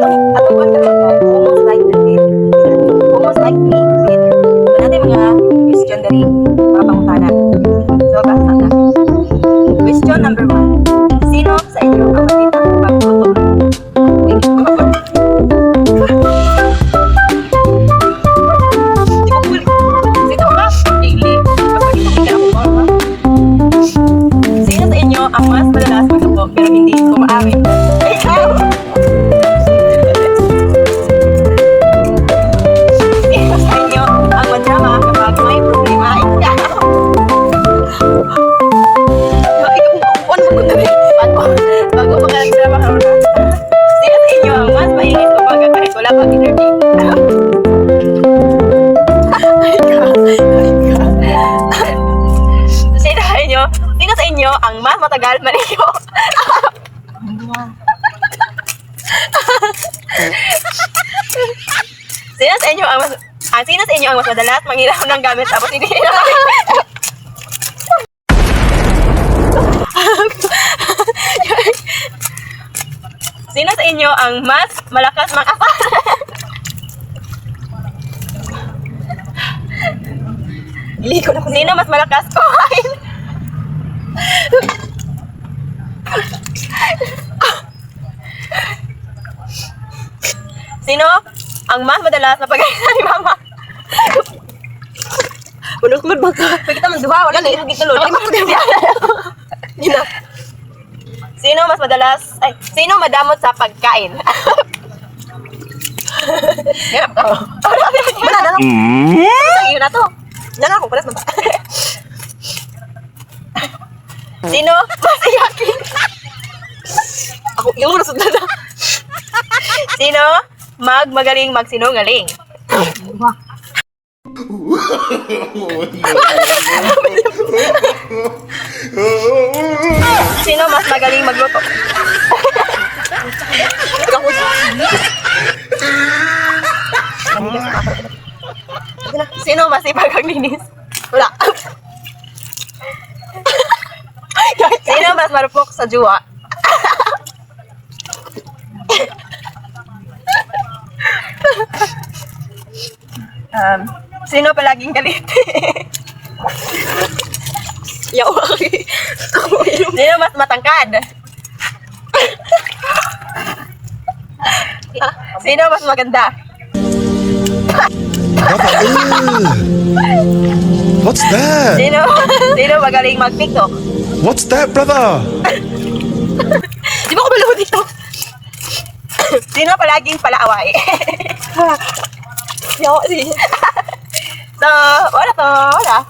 atong content guys, almost like the date. Almost like me, date. So, natin mga question dari mga pangutana. So, basa na. Question number 1. Sino sa inyo ang matitang pagtutok? Wait, sino sa inyo ang mas madalas magluto pero hindi kumaamin? Ikaw! Sino sa inyo ang madrama kapag may problema? Ikaw! Bago pa ka nagdrama ka rin. Sino sa inyo ang mas maingit kapag kahit wala pang interview? Sino sa inyo ang mas matagal maligo? Sino sa inyo ang mas madalas manghiram ng gamit tapos hindi nila Sino sa inyo ang mas malakas makasal? Sino mas malakas kumain? Sino ang mas madalas na pag-aisa ni Mama? Manuklod ba ka? Pag kita magduha, wala na yung gitulod. Sino mas madalas, sino madamot sa pagkain? Ganap ka. Wala na lang. Isang iyo na to. Yan ako, palas na ba? Sino mas iyakin? Ako, yung nasod na na. Sino magaling magsinungaling? Sino mas magaling magluto? Sino mas ipagaglinis? Wala. Sino mas marupok sa juwa? Sino palaging galit? Yaw. Sino mas matangkad? Sino mas maganda? What's that? Sino magaling mag-TikTok? What's that, brother? Di ba ko malaw dito? Sino palaging palaaway? Yaw, si. So, wala to. Wala.